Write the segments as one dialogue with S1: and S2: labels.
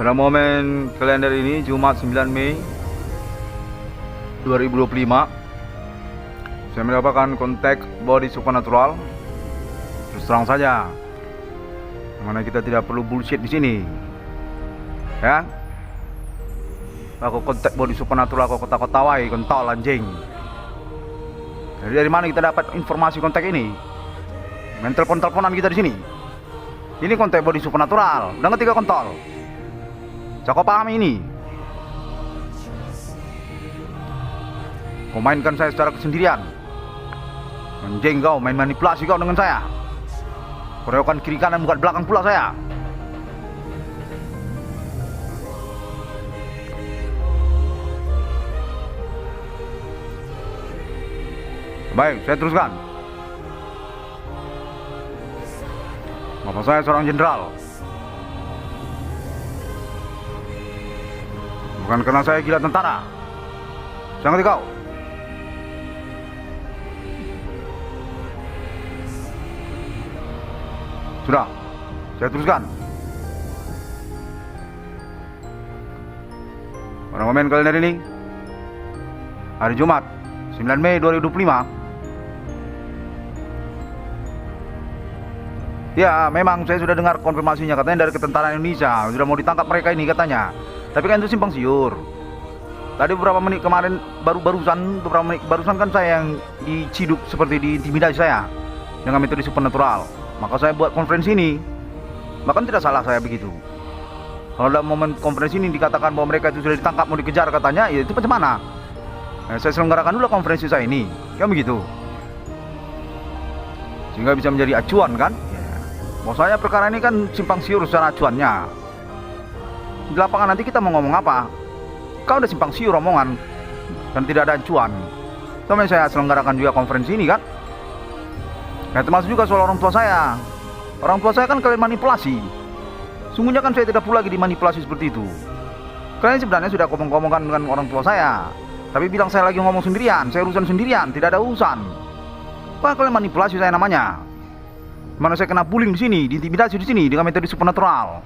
S1: Pada momen kalender ini Jumat 9 Mei 2025, saya mendapatkan kontak body supernatural. Terus terang saja, mana kita tidak perlu bullshit di sini, ya. Aku kontak body supernatural, aku kota-kotawai, kontol anjing. Jadi dari mana kita dapat informasi kontak ini? Main telepon-teleponan kita di sini. Ini kontak body supernatural. Udah ngerti gak kontol? Cakap paham ini. Kau mainkan saya secara kesendirian. Anjing kau, main manipulasi kau dengan saya. Keroyokan kiri kanan bukan belakang pula saya. Baik, saya teruskan. Bapak saya seorang jenderal. Bukan karena saya gila tentara. Saya ngerti kau. Sudah, saya teruskan. Pada momen kalender ini, hari Jumat 9 Mei 2025. Ya, memang saya sudah dengar konfirmasinya, katanya dari ketentaraan Indonesia sudah mau ditangkap mereka ini katanya. Tapi kan itu simpang siur. Tadi beberapa menit kemarin barusan kan saya yang diciduk seperti diintimidasi saya dengan metode supernatural. Maka saya buat konferensi ini. Bahkan tidak salah saya begitu. Kalau dalam momen konferensi ini dikatakan bahwa mereka itu sudah ditangkap mau dikejar katanya, ya itu macam mana? Saya selenggarakan dulu konferensi saya ini, kan begitu. Sehingga bisa menjadi acuan kan? Maksudnya perkara ini kan simpang siur secara acuannya. Di lapangan nanti kita mau ngomong apa? Kau udah simpang siur omongan dan tidak ada acuan. Sampai saya selenggarakan juga konferensi ini kan. Nah, termasuk juga soal orang tua saya. Orang tua saya kan kalian manipulasi. Sungguhnya kan saya tidak perlu lagi dimanipulasi seperti itu. Kalian sebenarnya sudah ngomong-ngomongkan dengan orang tua saya, tapi bilang saya lagi ngomong sendirian, saya urusan sendirian, tidak ada urusan. Wah, kalian manipulasi saya namanya. Mana saya kena bullying di sini, diintimidasi di sini dengan metode supernatural.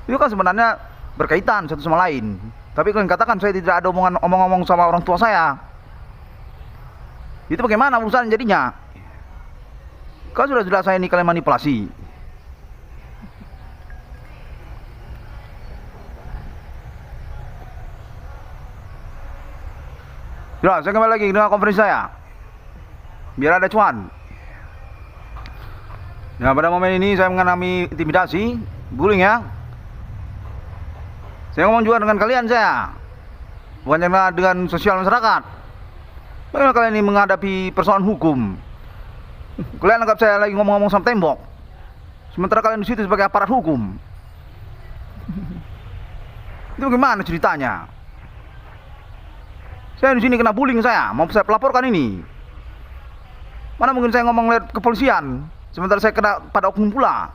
S1: Itu kan sebenarnya berkaitan satu sama lain. Tapi kalian katakan saya tidak ada omong-omong sama orang tua saya. Itu bagaimana urusan jadinya? Kau sudah saya ini kalian manipulasi. Sudah, saya kembali lagi dengan konferensi saya. Biar ada cuan. Nah, pada momen ini saya mengalami intimidasi, bullying ya. Saya ngomong juga dengan kalian saya. Bukan cuma dengan sosial masyarakat. Bagaimana kalian ini menghadapi persoalan hukum? Kalian anggap saya lagi ngomong-ngomong sama tembok. Sementara kalian di situ sebagai aparat hukum. Itu bagaimana ceritanya? Saya di sini kena bullying saya, mau saya pelaporkan ini. Mana mungkin saya ngomong lihat kepolisian, sementara saya kena pada oknum pula.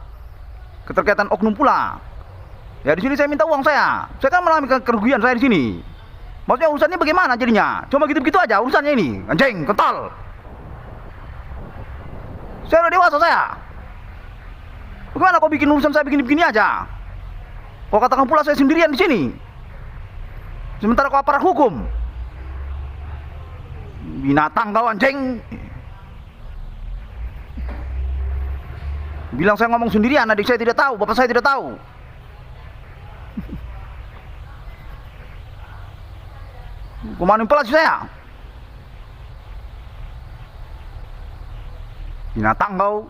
S1: Keterkaitan oknum pula. Ya di sini saya minta uang saya. Saya kan mengalami kerugian saya di sini. Maksudnya urusannya bagaimana jadinya? Cuma gitu-gitu aja urusannya ini. Anjing, kental. Saya udah dewasa saya. Bagaimana kau bikin urusan saya begini-begini aja? Kau katakan pula saya sendirian di sini. Sementara kau aparat hukum. Binatang kau anjing. Bilang saya ngomong sendirian, adik saya tidak tahu, bapak saya tidak tahu. Kau manipulasi saya. Binatang kau.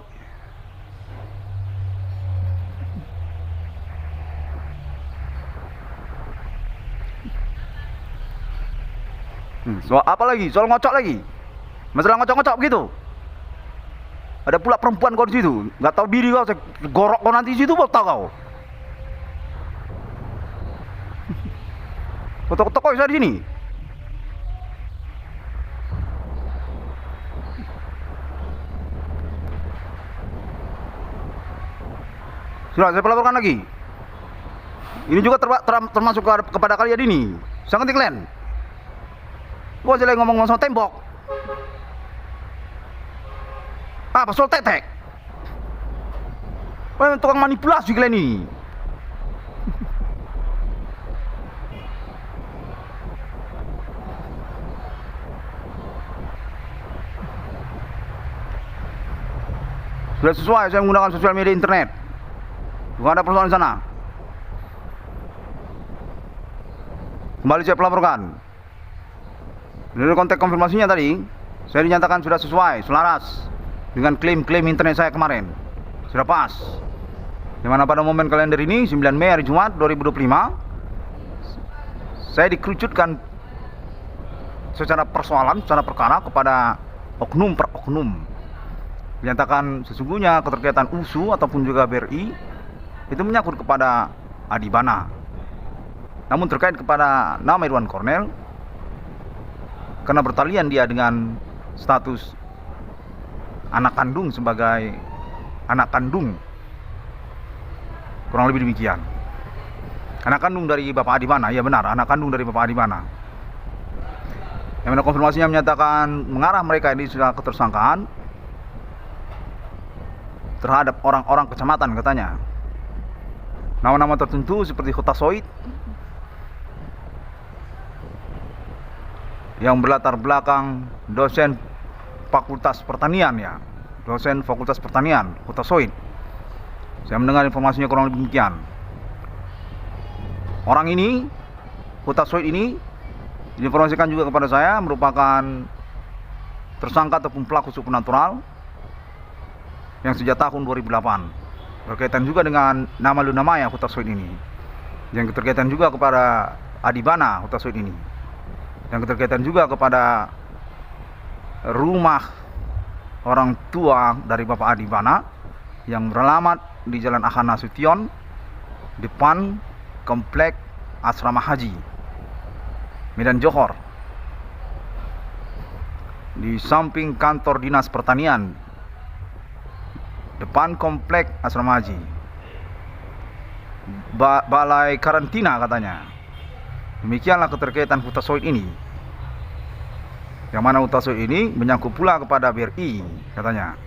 S1: Soal apa lagi? Soal ngocok lagi. Masalah ngocok-ngocok begitu. Ada pula perempuan kau di situ, nggak tahu diri kau, saya gorok kau nanti di situ, tahu kau. Foto-foto kau saya di sini. Sudah, saya pelaporkan lagi. Ini juga termasuk kepada kalian ini. Sangat kalian. Gua aja lagi ngomong sama tembok. Apa soal tetek? Tukang manipulasi kalian ini. Sudah sesuai saya menggunakan sosial media internet. Bukan ada persoalan di sana. Kembali saya pelaporkan. Dari konteks konfirmasinya tadi, saya dinyatakan sudah sesuai, selaras dengan klaim-klaim internet saya kemarin. Sudah pas. Dimana pada momen kalender ini 9 Mei hari Jumat 2025, saya dikerucutkan secara persoalan, secara perkara kepada oknum per oknum. Menyatakan sesungguhnya keterkaitan USU ataupun juga BRI itu menyangkut kepada Adibana. Namun terkait kepada nama Irwan Cornel, karena bertalian dia dengan status anak kandung sebagai anak kandung, kurang lebih demikian. Anak kandung dari Bapak Adibana, ya benar, anak kandung dari Bapak Adibana. Yang mana konfirmasinya menyatakan mengarah mereka ini sudah ketersangkaan terhadap orang-orang kecamatan katanya. Nama-nama tertentu seperti Hutasoid yang berlatar belakang dosen Fakultas Pertanian ya. Dosen Fakultas Pertanian, Hutasoid. Saya mendengar informasinya kurang lebih demikian. Orang ini, Hutasoid ini, diinformasikan juga kepada saya merupakan tersangka ataupun pelaku supernatural yang sejak tahun 2008. Berkaitan juga dengan nama Lunamaya Hutasoid ini. Yang keterkaitan juga kepada Adibana Hutasoid ini. Yang keterkaitan juga kepada rumah orang tua dari Bapak Adibana yang beralamat di Jalan Ahan Nasution, depan Komplek Asrama Haji Medan Johor, di samping kantor dinas pertanian, depan Komplek Asrama Haji, balai karantina katanya. Demikianlah keterkaitan Hutasoid ini, yang mana Hutasoid ini menyangkut pula kepada BRI katanya.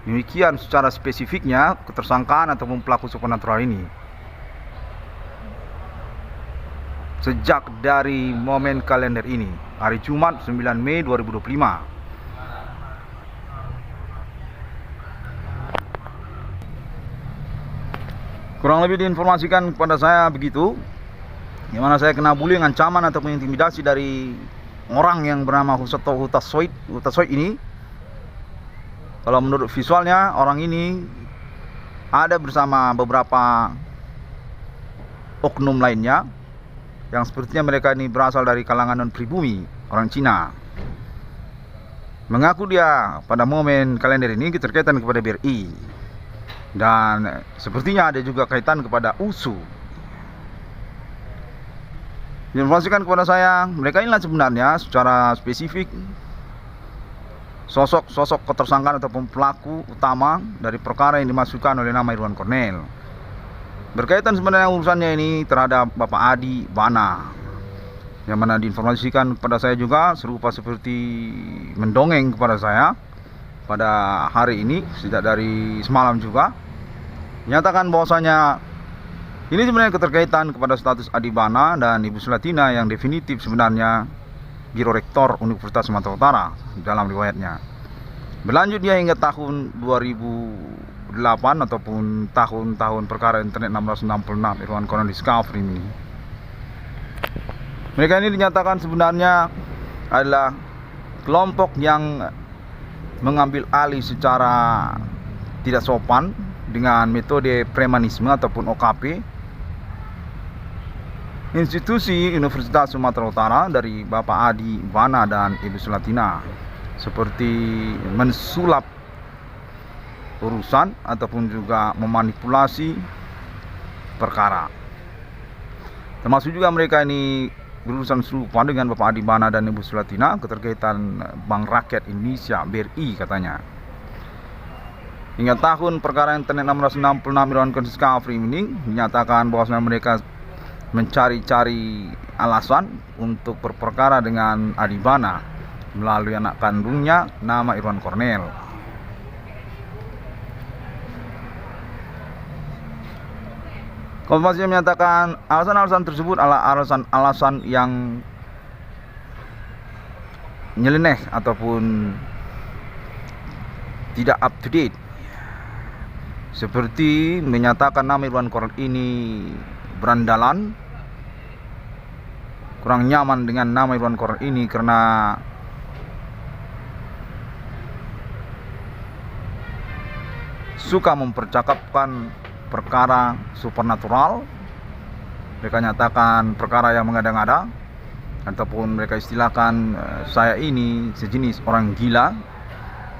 S1: Demikian secara spesifiknya ketersangkaan ataupun pelaku supernatural ini. Sejak dari momen kalender ini, hari Jumat 9 Mei 2025. Kurang lebih diinformasikan kepada saya begitu, di mana saya kena bullying, ancaman ataupun intimidasi dari orang yang bernama Hutasoid ini. Kalau menurut visualnya, orang ini ada bersama beberapa oknum lainnya yang sepertinya mereka ini berasal dari kalangan non-pribumi, orang Cina. Mengaku dia pada momen kalender ini keterkaitan kepada BRI. Dan sepertinya ada juga kaitan kepada USU. Diinformasikan kepada saya, mereka inilah sebenarnya secara spesifik sosok ketersangkaan ataupun pelaku utama dari perkara yang dimasukkan oleh nama Irwan Cornel. Berkaitan sebenarnya urusannya ini terhadap Bapak Adibana, yang mana diinformasikan kepada saya juga serupa seperti mendongeng kepada saya pada hari ini, sejak dari semalam juga. Nyatakan bahwasanya ini sebenarnya keterkaitan kepada status Adibana dan Ibu Sulatina yang definitif sebenarnya Giro Rektor Universitas Sumatera Utara dalam riwayatnya. Berlanjut dia hingga tahun 2008 ataupun tahun-tahun perkara internet 666 Irwan Cornel Discovery ini. Mereka ini dinyatakan sebenarnya adalah kelompok yang mengambil alih secara tidak sopan dengan metode premanisme ataupun OKP institusi Universitas Sumatera Utara dari Bapak Adibana dan Ibu Sulatina, seperti mensulap urusan ataupun juga memanipulasi perkara. Termasuk juga mereka ini berurusan serupa dengan Bapak Adibana dan Ibu Sulatina keterkaitan Bank Rakyat Indonesia BRI katanya. Hingga tahun perkara internet 666 Irwan Cornel Discovery ini dinyatakan bahwa mereka mencari-cari alasan untuk berperkara dengan Adibana melalui anak kandungnya nama Irwan Cornel. Konfirmasi menyatakan alasan-alasan tersebut adalah alasan-alasan yang nyeleneh ataupun tidak up to date. seperti menyatakan nama Irwan Kornel ini berandalan, kurang nyaman dengan nama Irwan Kornel ini karena suka mempercakapkan perkara supernatural. Mereka nyatakan perkara yang mengada-ngada, ataupun mereka istilahkan saya ini sejenis orang gila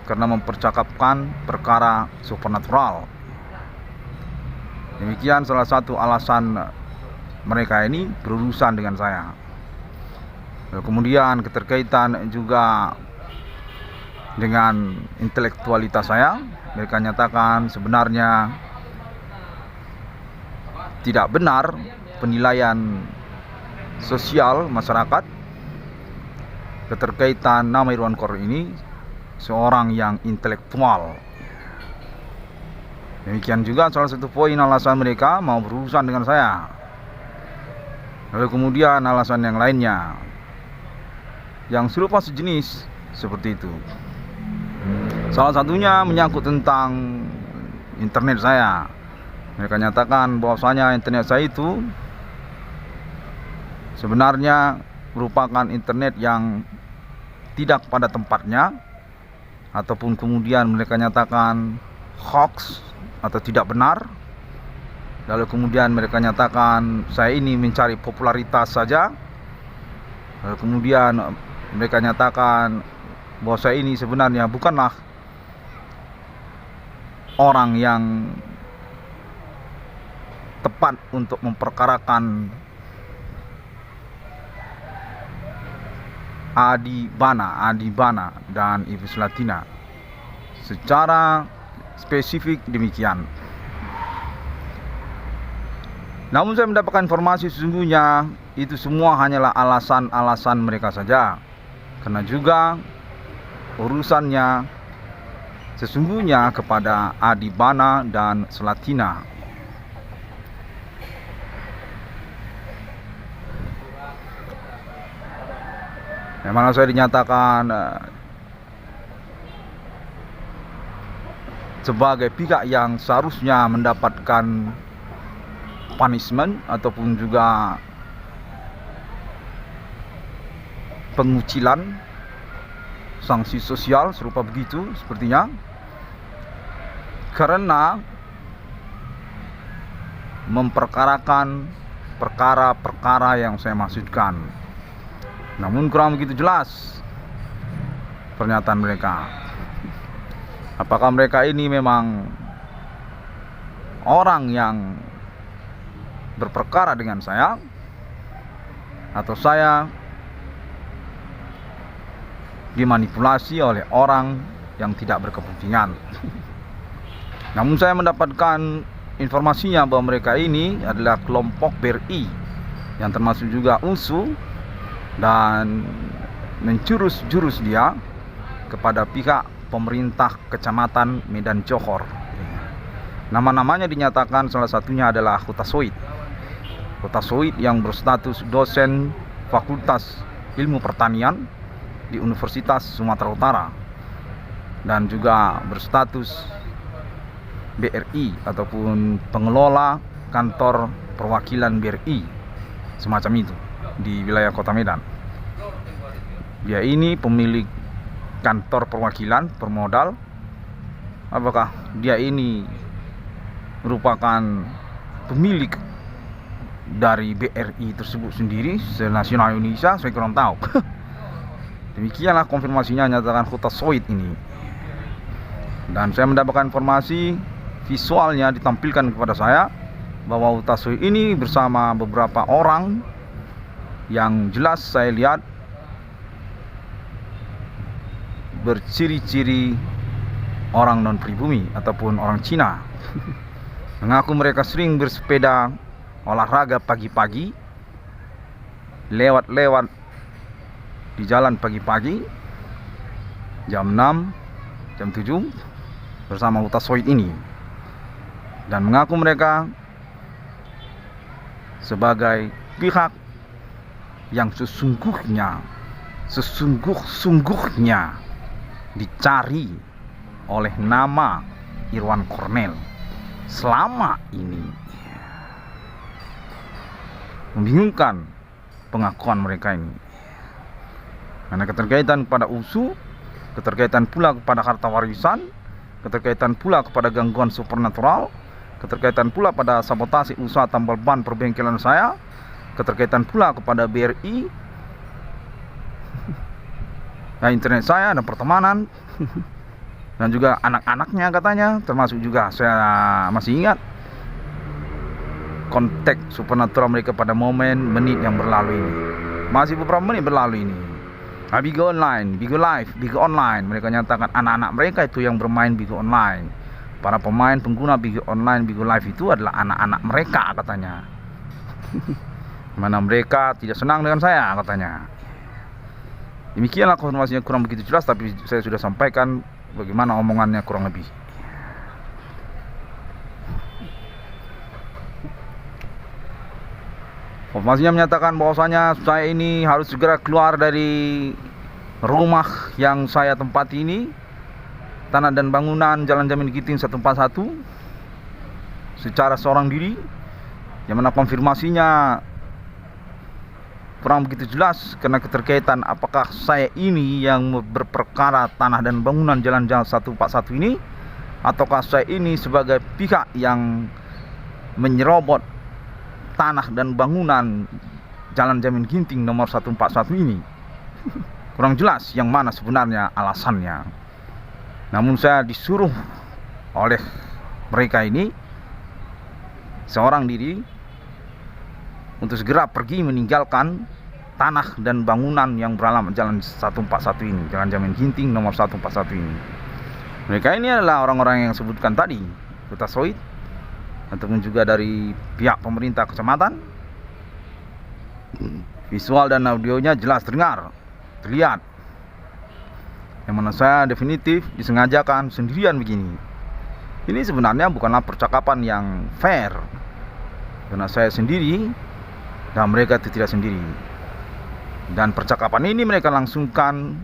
S1: karena mempercakapkan perkara supernatural. Demikian salah satu alasan mereka ini berurusan dengan saya. Kemudian keterkaitan juga dengan intelektualitas saya, mereka nyatakan sebenarnya tidak benar penilaian sosial masyarakat keterkaitan nama Irwan Kornel ini seorang yang intelektual. Demikian juga salah satu poin alasan mereka mau berurusan dengan saya. Lalu kemudian alasan yang lainnya yang serupa sejenis seperti itu. Salah satunya menyangkut tentang internet saya. Mereka nyatakan bahwasanya internet saya itu sebenarnya merupakan internet yang tidak pada tempatnya, ataupun kemudian mereka nyatakan hoax atau tidak benar. Lalu kemudian mereka nyatakan saya ini mencari popularitas saja. Lalu kemudian mereka nyatakan bahwa saya ini sebenarnya bukanlah orang yang tepat untuk memperkarakan Adi Bana dan Ibu Selatina secara spesifik demikian. Namun saya mendapatkan informasi sesungguhnya itu semua hanyalah alasan-alasan mereka saja, karena juga urusannya sesungguhnya kepada Adi Bana dan Selatina. Memang saya dinyatakan sebagai pihak yang seharusnya mendapatkan punishment ataupun juga pengucilan, sanksi sosial serupa begitu sepertinya, karena memperkarakan perkara-perkara yang saya maksudkan. Namun kurang begitu jelas pernyataan mereka. Apakah mereka ini memang orang yang berperkara dengan saya, atau saya dimanipulasi oleh orang yang tidak berkepentingan. Namun saya mendapatkan informasinya bahwa mereka ini adalah kelompok BRI yang termasuk juga UNSU, dan menjurus-jurus dia kepada pihak pemerintah Kecamatan Medan Johor. Nama-namanya dinyatakan salah satunya adalah Hutasoid yang berstatus dosen Fakultas Ilmu Pertanian di Universitas Sumatera Utara, dan juga berstatus BRI ataupun pengelola kantor perwakilan BRI semacam itu di wilayah Kota Medan. Dia ini pemilik kantor perwakilan permodal. Apakah dia ini merupakan pemilik dari BRI tersebut sendiri se-nasional Indonesia? Saya kurang tahu. Demikianlah konfirmasinya, nyatakan Hutasoid ini. Dan saya mendapatkan informasi visualnya ditampilkan kepada saya bahwa Hutasoid ini bersama beberapa orang yang jelas saya lihat berciri-ciri orang non-pribumi ataupun orang Cina. Mengaku mereka sering bersepeda olahraga pagi-pagi, lewat-lewat di jalan pagi-pagi jam 6, jam 7 bersama Hutasoid ini, dan mengaku mereka sebagai pihak yang sesungguhnya dicari oleh nama Irwan Kornel. selama ini membingungkan pengakuan mereka ini. Karena keterkaitan pada USU, keterkaitan pula kepada harta warisan, keterkaitan pula kepada gangguan supernatural, keterkaitan pula pada sabotase usaha tambal ban perbengkelan saya, keterkaitan pula kepada BRI, dan internet saya dan pertemanan, dan juga anak-anaknya katanya, termasuk juga saya masih ingat kontak supernatural mereka pada momen menit yang berlalu ini. Masih beberapa menit berlalu ini. Bigo Online, Bigo Live, Bigo Online, mereka nyatakan anak-anak mereka itu yang bermain Bigo Online. Para pemain pengguna Bigo Online, Bigo Live itu adalah anak-anak mereka katanya. Mana mereka tidak senang dengan saya katanya. Demikianlah konfirmasinya, kurang begitu jelas, tapi saya sudah sampaikan bagaimana omongannya kurang lebih. Informasinya menyatakan bahwasanya saya ini harus segera keluar dari rumah yang saya tempati ini, Tanah dan Bangunan Jalan Jamin Ginting 141, secara seorang diri, yang mana konfirmasinya kurang begitu jelas karena keterkaitan apakah saya ini yang berperkara Tanah dan Bangunan Jalan 141 ini, ataukah saya ini sebagai pihak yang menyerobot tanah dan bangunan Jalan Jamin Ginting nomor 141 ini. Kurang jelas yang mana sebenarnya alasannya. Namun saya disuruh oleh mereka ini seorang diri untuk segera pergi meninggalkan tanah dan bangunan yang beralamat Jalan 141 ini, Jalan Jamin Ginting nomor 141 ini. Mereka ini adalah orang-orang yang sebutkan tadi, Kota Soit, ataupun juga dari pihak pemerintah kecamatan. Visual dan audionya jelas terdengar, terlihat. Yang mana saya definitif disengajakan sendirian begini. Ini sebenarnya bukanlah percakapan yang fair, karena saya sendiri dan mereka itu tidak sendiri. Dan percakapan ini mereka langsungkan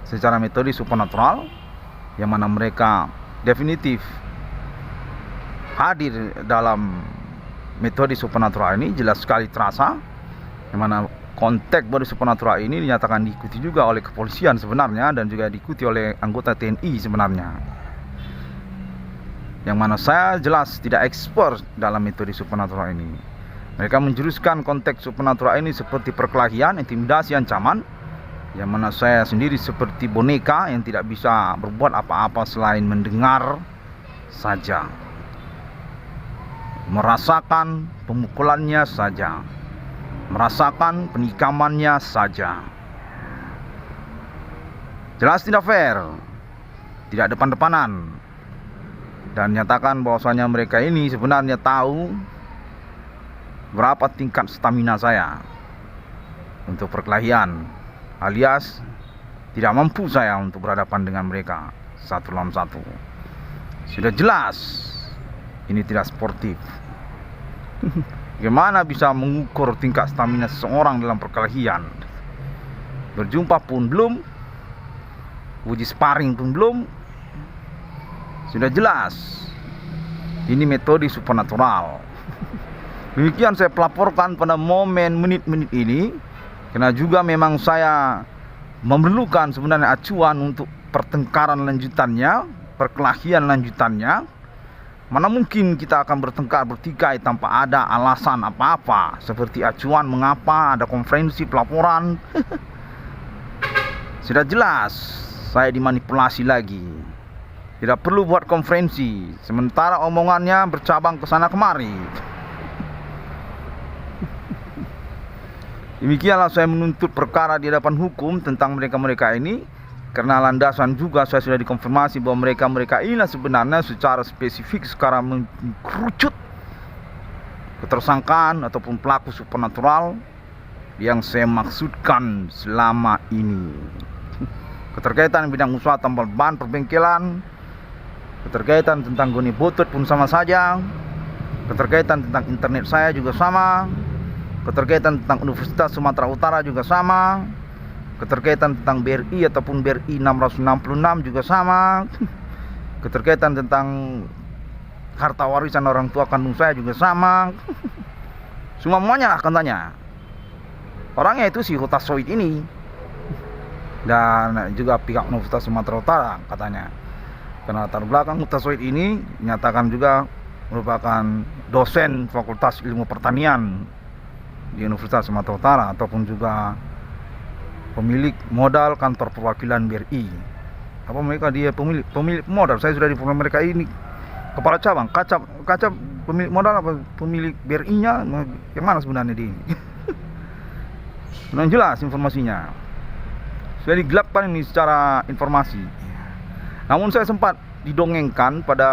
S1: secara metode supernatural, yang mana mereka definitif hadir dalam metode supernatural ini, jelas sekali terasa, yang mana kontak body supernatural ini dinyatakan diikuti juga oleh kepolisian sebenarnya, dan juga diikuti oleh anggota TNI sebenarnya, yang mana saya jelas tidak expert dalam metode supernatural ini. Mereka menjuruskan konteks supernatural ini seperti perkelahian, intimidasi, ancaman, yang mana saya sendiri seperti boneka yang tidak bisa berbuat apa-apa selain mendengar saja, merasakan pemukulannya saja, merasakan penikamannya saja. Jelas tidak fair, tidak depan-depanan, dan nyatakan bahwasanya mereka ini sebenarnya tahu berapa tingkat stamina saya untuk perkelahian, alias tidak mampu saya untuk berhadapan dengan mereka satu lawan satu. Sudah jelas ini tidak sportif. Bagaimana bisa mengukur tingkat stamina seseorang dalam perkelahian? Berjumpa pun belum, uji sparring pun belum. Sudah jelas ini metode supernatural. Demikian saya pelaporkan pada momen menit-menit ini, karena juga memang saya memerlukan sebenarnya acuan untuk pertengkaran lanjutannya, perkelahian lanjutannya. Mana mungkin kita akan bertengkar bertikai tanpa ada alasan apa-apa, seperti acuan mengapa ada konferensi pelaporan. Sudah jelas saya dimanipulasi lagi. Tidak perlu buat konferensi, sementara omongannya bercabang ke sana kemari. Demikianlah saya menuntut perkara di hadapan hukum tentang mereka-mereka ini, karena landasan juga saya sudah dikonfirmasi bahwa mereka-mereka inilah sebenarnya secara spesifik sekarang mengkerucut ketersangkaan ataupun pelaku supernatural yang saya maksudkan selama ini. Keterkaitan bidang usaha tambal ban perbengkelan, keterkaitan tentang goni butut pun sama saja, keterkaitan tentang internet saya juga sama, keterkaitan tentang Universitas Sumatera Utara juga sama, keterkaitan tentang BRI ataupun BRI 666 juga sama, keterkaitan tentang harta warisan orang tua kandung saya juga sama. Semuanya lah katanya. Orangnya itu si Hutasoid ini. Dan juga pihak Universitas Sumatera Utara katanya. Karena latar belakang Hutasoid ini dinyatakan juga merupakan dosen Fakultas Ilmu Pertanian di Universitas Sumatera Utara, ataupun juga pemilik modal kantor perwakilan BRI. Apa mereka dia pemilik modal? Saya sudah di mereka ini kepala cabang, kaca pemilik modal apa pemilik BRI-nya? Yang mana sebenarnya dia? Belum jelas informasinya. Sudah digelapkan ini secara informasi. Namun saya sempat didongengkan pada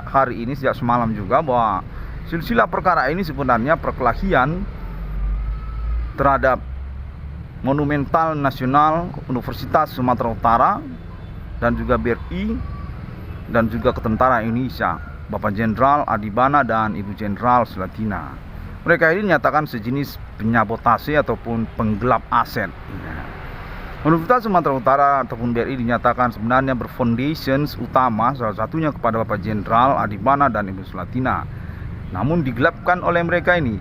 S1: hari ini sejak semalam juga bahwa silsilah perkara ini sebenarnya perkelahian terhadap Monumental Nasional Universitas Sumatera Utara dan juga BRI dan juga Ketentara Indonesia, Bapak Jenderal Adibana dan Ibu Jenderal Sulatina. Mereka ini dinyatakan sejenis penyabotase ataupun penggelap aset. Universitas Sumatera Utara ataupun BRI dinyatakan sebenarnya berfoundations utama, salah satunya kepada Bapak Jenderal Adibana dan Ibu Sulatina. Namun digelapkan oleh mereka ini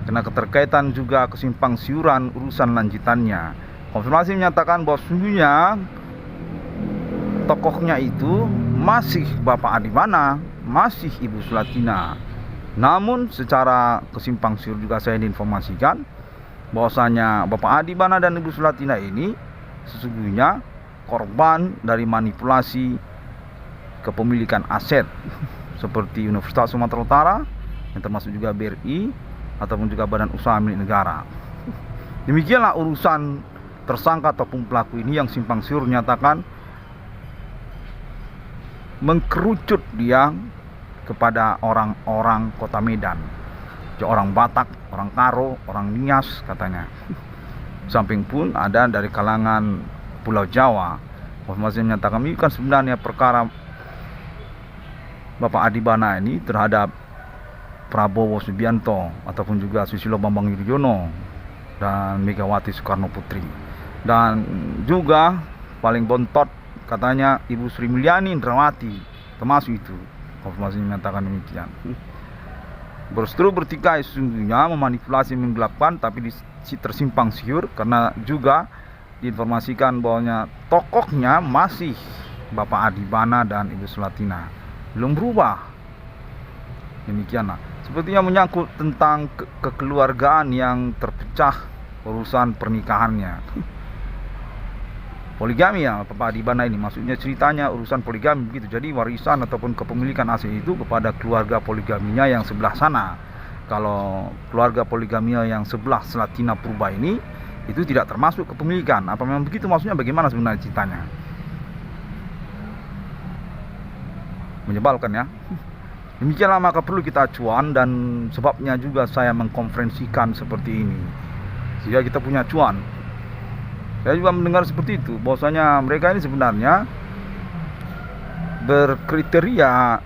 S1: karena keterkaitan juga kesimpang siuran urusan lanjutannya. Konfirmasi menyatakan bahwa sesungguhnya tokohnya itu masih Bapak Adibana, masih Ibu Sulatina. Namun secara kesimpang siur juga saya diinformasikan bahwasanya Bapak Adibana dan Ibu Sulatina ini sesungguhnya korban dari manipulasi kepemilikan aset seperti Universitas Sumatera Utara yang termasuk juga BRI ataupun juga badan usaha milik negara. Demikianlah urusan tersangka ataupun pelaku ini yang simpang siur nyatakan mengkerucut dia kepada orang-orang Kota Medan, orang Batak, orang Karo, orang Nias katanya. Samping pun ada dari kalangan Pulau Jawa. Masih menyatakan ini kan sebenarnya perkara Bapak Adibana ini terhadap Prabowo Subianto ataupun juga Susilo Bambang Yudhoyono dan Megawati Soekarno Putri. Dan juga paling bontot katanya Ibu Sri Mulyani Indrawati termasuk itu. Konfirmasi menyatakan demikian. Berseteru bertikai sesungguhnya memanipulasi, menggelapkan, tapi tersimpang siur karena juga diinformasikan bahwa tokohnya masih Bapak Adibana dan Ibu Sulatina, belum berubah. Demikianlah. Sepertinya menyangkut tentang kekeluargaan yang terpecah urusan pernikahannya. Poligami ya Bapak Adibana ini, maksudnya ceritanya urusan poligami begitu. Jadi warisan ataupun kepemilikan aset itu kepada keluarga poligaminya yang sebelah sana. Kalau keluarga poligaminya yang sebelah Sulatina Purba ini itu tidak termasuk kepemilikan. Apa memang begitu, maksudnya bagaimana sebenarnya ceritanya? Menyebalkan ya. Demikianlah maka perlu kita acuan, dan sebabnya juga saya mengkonferensikan seperti ini sehingga kita punya acuan. Saya juga mendengar seperti itu, bahwasanya mereka ini sebenarnya berkriteria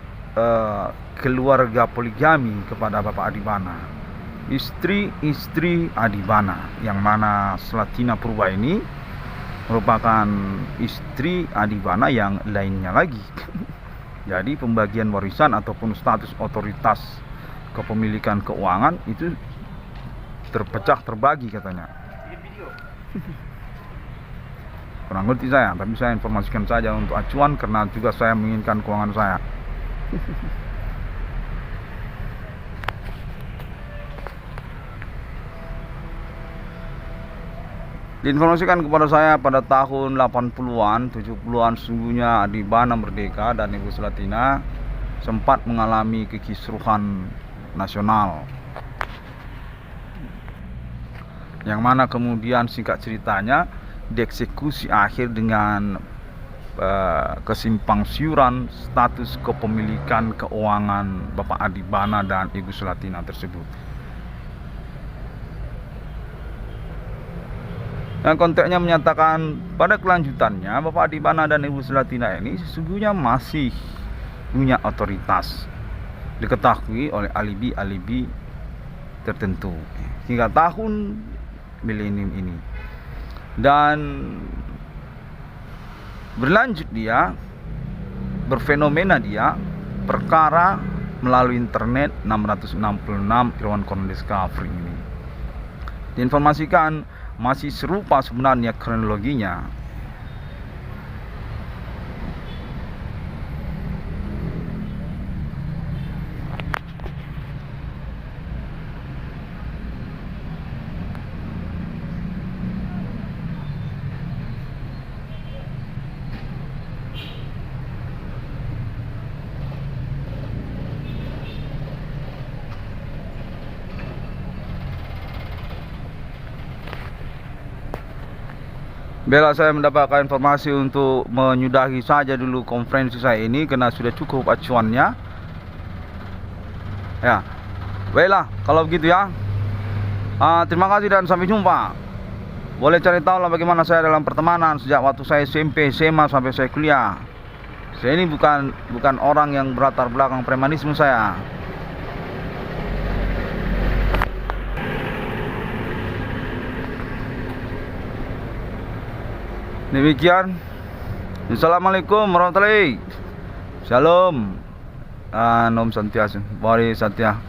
S1: keluarga poligami kepada Bapak Adibana, istri Adibana, yang mana Sulatina Purba ini merupakan istri Adibana yang lainnya lagi. Jadi pembagian warisan ataupun status otoritas kepemilikan keuangan itu terpecah, terbagi katanya. Kurang ngerti saya, tapi saya informasikan saja untuk acuan karena juga saya menginginkan keuangan saya. Diinformasikan kepada saya pada tahun 80-an, 70-an sesungguhnya Adibana merdeka dan Ibu Sulatina sempat mengalami kekisruhan nasional. Yang mana kemudian singkat ceritanya dieksekusi akhir dengan kesimpangsiuran status kepemilikan keuangan Bapak Adibana dan Ibu Sulatina tersebut. Dan konteksnya menyatakan pada kelanjutannya Bapak Adibana dan Ibu Sulatina ini sesungguhnya masih punya otoritas, diketahui oleh alibi-alibi tertentu hingga tahun milenium ini. Dan berlanjut dia, berfenomena dia perkara melalui internet 666 Irwan Cornelis Discovery ini. Diinformasikan masih serupa sebenarnya kronologinya. Bela saya mendapatkan informasi untuk menyudahi saja dulu konferensi saya ini karena sudah cukup acuannya. Ya, baiklah kalau begitu ya. Terima kasih dan sampai jumpa. Boleh cari tahu lah bagaimana saya dalam pertemanan sejak waktu saya SMP, SMA sampai saya kuliah. Saya ini bukan orang yang berlatar belakang premanisme saya. Demikian. Assalamualaikum warahmatullahi wabarakatuh. Shalom. Om Santiasun. Bari Satya.